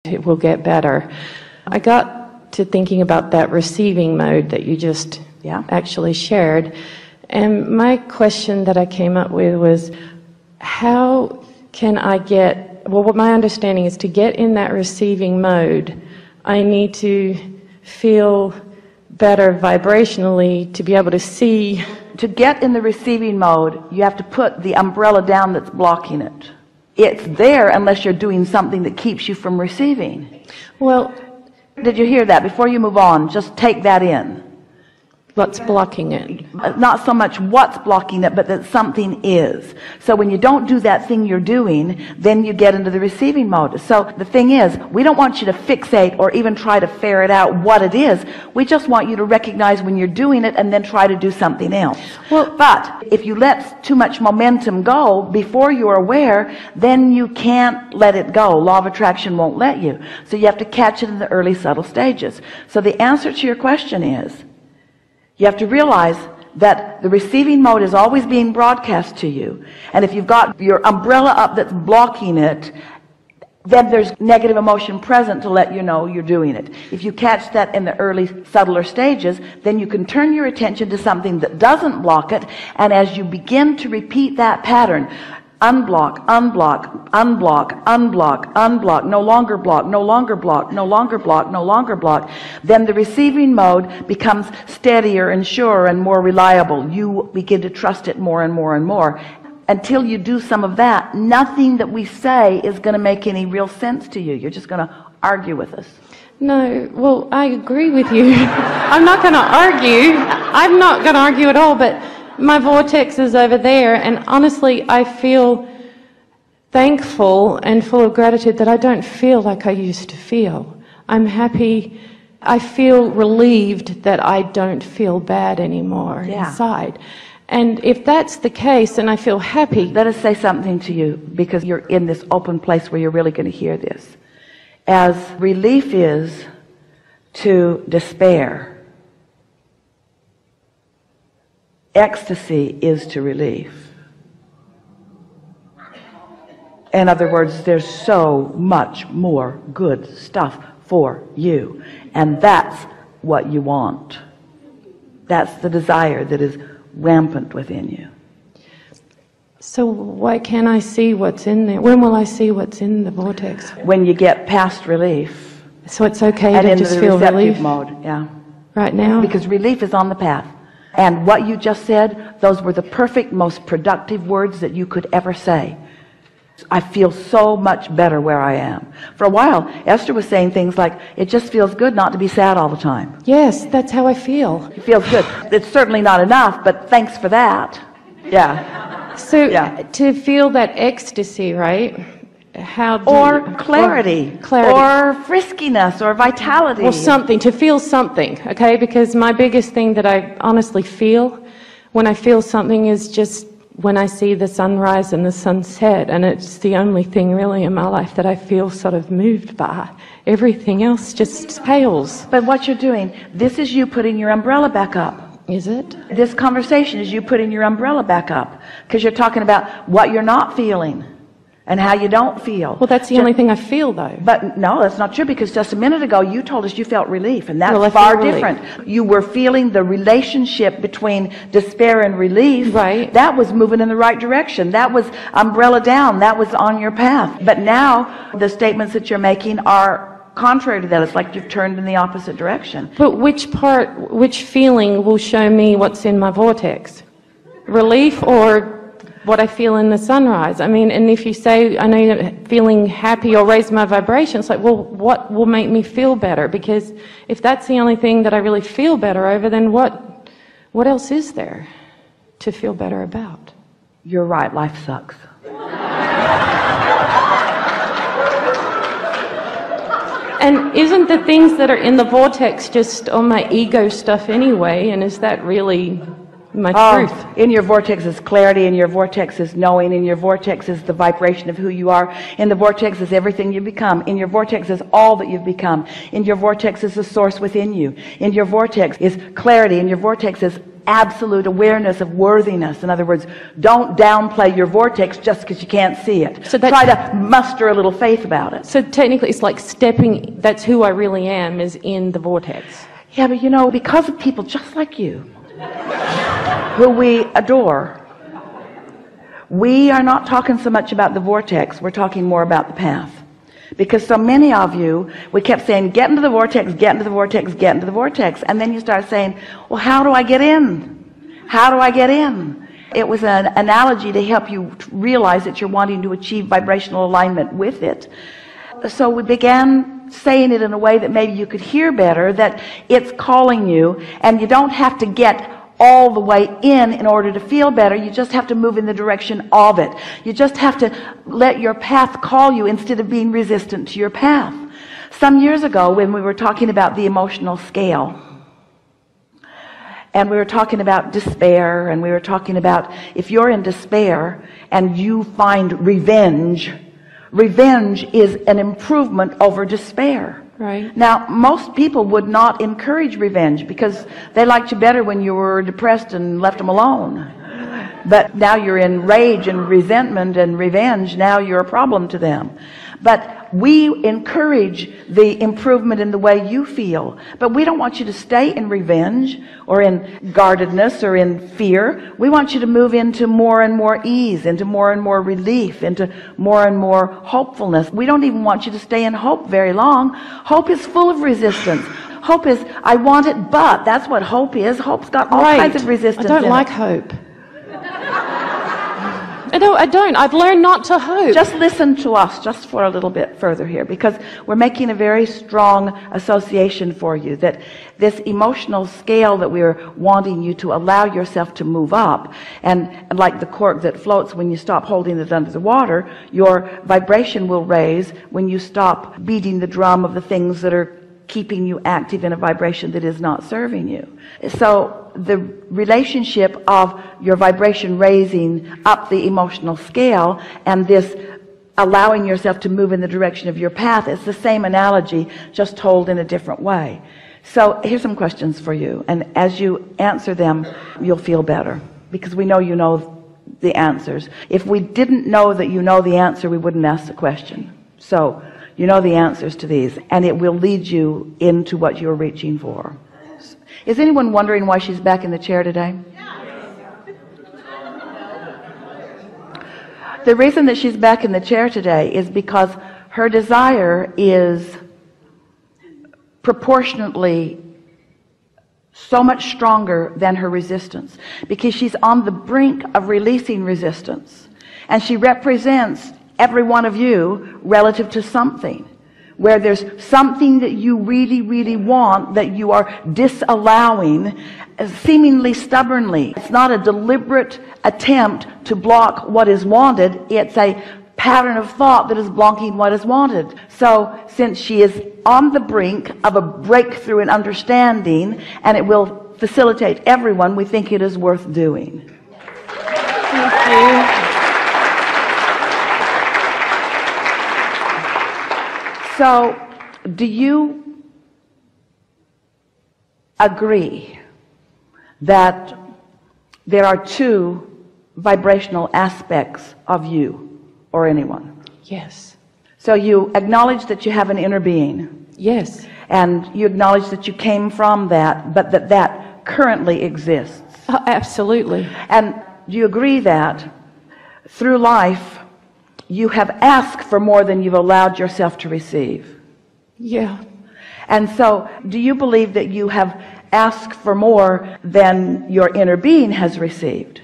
it will get better. I got to thinking about that receiving mode that you just actually shared. And my question that I came up with was, how can I get, well, what my understanding is, to get in that receiving mode, I need to feel better vibrationally to be able to see. To get in the receiving mode, you have to put the umbrella down that's blocking it. It's there unless you're doing something that keeps you from receiving. Well, did you hear that? Before you move on, just take that in. What's blocking it? Not so much what's blocking it, but that something is. So when you don't do that thing you're doing, then you get into the receiving mode. So the thing is, we don't want you to fixate or even try to ferret out what it is. We just want you to recognize when you're doing it and then try to do something else. Well, but if you let too much momentum go before you're aware, then you can't let it go. Law of attraction won't let you. So you have to catch it in the early subtle stages. So the answer to your question is, you have to realize that the receiving mode is always being broadcast to you. And if you've got your umbrella up that's blocking it, then there's negative emotion present to let you know you're doing it. If you catch that in the early subtler stages, then you can turn your attention to something that doesn't block it. And as you begin to repeat that pattern, unblock, unblock, unblock, unblock, unblock, no longer block, no longer block, no longer block, no longer block, then the receiving mode becomes steadier and surer and more reliable. You begin to trust it more and more and more. Until you do some of that, nothing that we say is going to make any real sense to you. You're just going to argue with us. No, well, I agree with you. I'm not going to argue. I'm not going to argue at all, but my vortex is over there, and honestly, I feel thankful and full of gratitude that I don't feel like I used to feel. I'm happy. I feel relieved that I don't feel bad anymore inside. And if that's the case, and I feel happy. Let us say something to you, because you're in this open place where you're really going to hear this. As relief is to despair, ecstasy is to relief. In other words, there's so much more good stuff for you, and that's what you want. That's the desire that is rampant within you. So why can't I see what's in there? When will I see what's in the vortex? When you get past relief. So it's okay and to into just the feel receptive relief mode, right now? Because relief is on the path. And what you just said, those were the perfect, most productive words that you could ever say. I feel so much better where I am. For a while, Esther was saying things like, it just feels good not to be sad all the time. Yes, that's how I feel. It feels good. It's certainly not enough, but thanks for that. Yeah. So to feel that ecstasy, right? How do clarity, or friskiness, or vitality, or something, to feel something, okay? Because my biggest thing that I honestly feel when I feel something is just when I see the sunrise and the sunset, and it's the only thing really in my life that I feel sort of moved by. Everything else just pales. But what you're doing, this is you putting your umbrella back up. Is it? This conversation is you putting your umbrella back up, because you're talking about what you're not feeling and how you don't feel. Well, that's the only thing I feel, though. But no, that's not true, because just a minute ago you told us you felt relief, and that's far different. You were feeling the relationship between despair and relief. Right. That was moving in the right direction. That was umbrella down. That was on your path. But now the statements that you're making are contrary to that. It's like you've turned in the opposite direction. But which feeling will show me what's in my vortex? Relief or what I feel in the sunrise? I mean, and if you say, I know you're feeling happy or raise my vibration, it's like, well, what will make me feel better? Because if that's the only thing that I really feel better over, then what else is there to feel better about? You're right, life sucks. And isn't the things that are in the vortex just on my ego stuff anyway? And is that really my truth? In your vortex is clarity, in your vortex is knowing, in your vortex is the vibration of who you are, in the vortex is everything you've become, in your vortex is all that you've become, in your vortex is the source within you, in your vortex is clarity, in your vortex is absolute awareness of worthiness. In other words, don't downplay your vortex just because you can't see it. So try to muster a little faith about it. So technically it's like stepping, that's who I really am, is in the vortex. Yeah, but you know, because of people just like you, who we adore, we are not talking so much about the vortex, we're talking more about the path. Because so many of you, we kept saying, get into the vortex, get into the vortex, get into the vortex. And then you start saying, well, how do I get in? How do I get in? It was an analogy to help you realize that you're wanting to achieve vibrational alignment with it. So we began saying it in a way that maybe you could hear better, that it's calling you, and you don't have to get all the way in order to feel better. You just have to move in the direction of it. You just have to let your path call you instead of being resistant to your path. Some years ago, when we were talking about the emotional scale, and we were talking about despair, and we were talking about if you're in despair and you find revenge, revenge is an improvement over despair. Right. Now, most people would not encourage revenge because they liked you better when you were depressed and left them alone. But now you're in rage and resentment and revenge. Now you're a problem to them. But we encourage the improvement in the way you feel. But we don't want you to stay in revenge or in guardedness or in fear. We want you to move into more and more ease, into more and more relief, into more and more hopefulness. We don't even want you to stay in hope very long. Hope is full of resistance. Hope is, I want it, but that's what hope is. Hope's got all kinds of resistance. I don't like hope. I don't. I've learned not to hope. Just listen to us just for a little bit further here, because we're making a very strong association for you that this emotional scale that we're wanting you to allow yourself to move up, and like the cork that floats when you stop holding it under the water, your vibration will raise when you stop beating the drum of the things that are keeping you active in a vibration that is not serving you. So the relationship of your vibration raising up the emotional scale and this allowing yourself to move in the direction of your path is the same analogy, just told in a different way. So here's some questions for you, and as you answer them, you'll feel better, because we know you know the answers. If we didn't know that you know the answer, we wouldn't ask the question. So you know the answers to these, and it will lead you into what you're reaching for. Is anyone wondering why she's back in the chair today? The reason that she's back in the chair today is because her desire is proportionately so much stronger than her resistance, because she's on the brink of releasing resistance, and she represents every one of you relative to something where there's something that you really, really want that you are disallowing seemingly stubbornly. It's not a deliberate attempt to block what is wanted. It's a pattern of thought that is blocking what is wanted. So since she is on the brink of a breakthrough in understanding, and it will facilitate everyone, we think it is worth doing. Thank you. So, do you agree that there are two vibrational aspects of you or anyone? Yes. So you acknowledge that you have an inner being? Yes. And you acknowledge that you came from that, but that currently exists? Absolutely. And do you agree that through life you have asked for more than you've allowed yourself to receive? Yeah. And so, do you believe that you have asked for more than your inner being has received?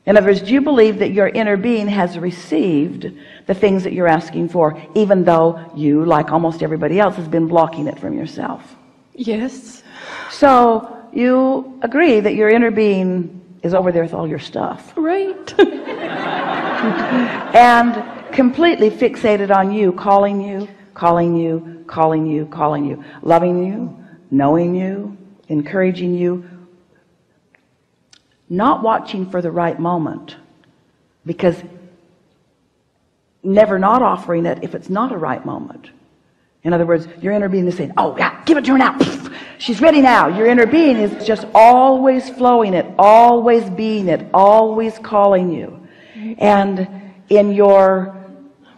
In other words, do you believe that your inner being has received the things that you're asking for, even though you, like almost everybody else, has been blocking it from yourself? Yes. So, you agree that your inner being is over there with all your stuff. Right. And completely fixated on you, calling you, calling you, calling you, calling you, loving you, knowing you, encouraging you, not watching for the right moment, because never not offering it if it's not a right moment, In other words, your inner being is saying, oh yeah, give it to her now. She's ready now. Your inner being is just always flowing it, always being it, always calling you. And in your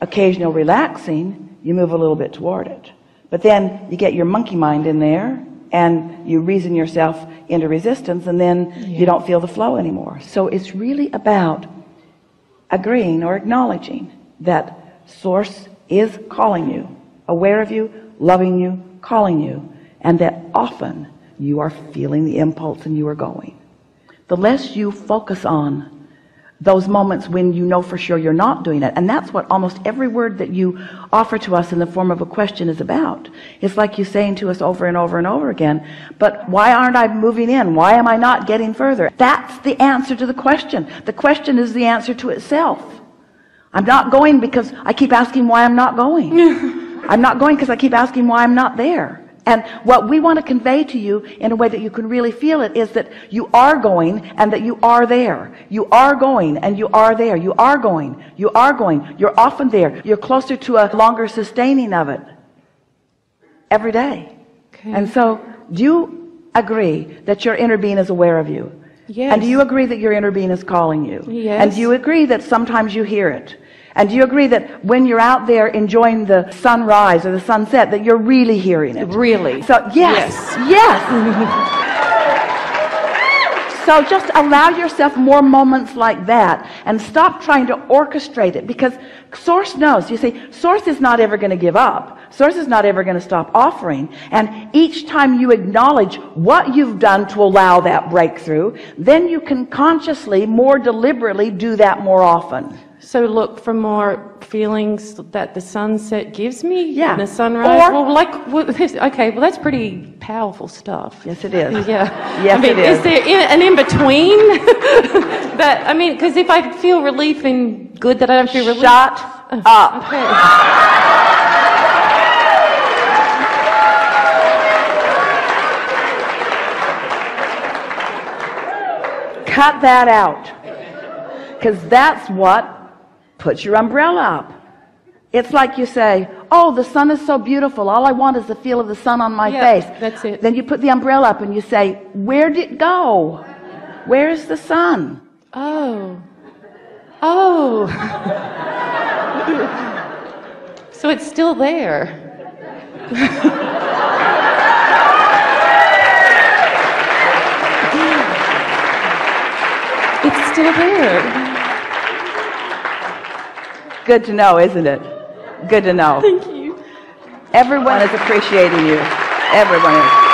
occasional relaxing, you move a little bit toward it. But then you get your monkey mind in there and you reason yourself into resistance, and then you don't feel the flow anymore. So it's really about agreeing or acknowledging that Source is calling you, aware of you, loving you, calling you, and that often you are feeling the impulse and you are going. The less you focus on those moments when you know for sure you're not doing it, and that's what almost every word that you offer to us in the form of a question is about. It's like you saying to us over and over and over again, but why aren't I moving in? Why am I not getting further? That's the answer to the question. The question is the answer to itself. I'm not going because I keep asking why I'm not going. I'm not going because I keep asking why I'm not there. And what we want to convey to you in a way that you can really feel it is that you are going and that you are there. You are going and you are there. You are going. You are going. You're often there. You're closer to a longer sustaining of it every day. Okay. And so do you agree that your inner being is aware of you? Yes. And do you agree that your inner being is calling you? Yes. And do you agree that sometimes you hear it? And do you agree that when you're out there enjoying the sunrise or the sunset, that you're really hearing it? Really? So, yes. So just allow yourself more moments like that and stop trying to orchestrate it, because Source knows. You see, Source is not ever going to give up. Source is not ever going to stop offering. And each time you acknowledge what you've done to allow that breakthrough, then you can consciously, more deliberately do that more often. So look for more feelings that the sunset gives me, yeah, and the sunrise. Or, okay, well that's pretty powerful stuff. Yes, it is. Yeah. Yes, it is. Is there an in between? That I mean, because if I feel relief and good, that I don't feel relief. Shut up. Okay. Cut that out, because that's what puts your umbrella up. It's like you say, oh, the sun is so beautiful, all I want is the feel of the sun on my face. That's it. Then you put the umbrella up and you say, where did it go? Where is the sun? Oh. So it's still there. It's still there. Good to know, isn't it? Good to know. Thank you. Everyone is appreciating you. Everyone is.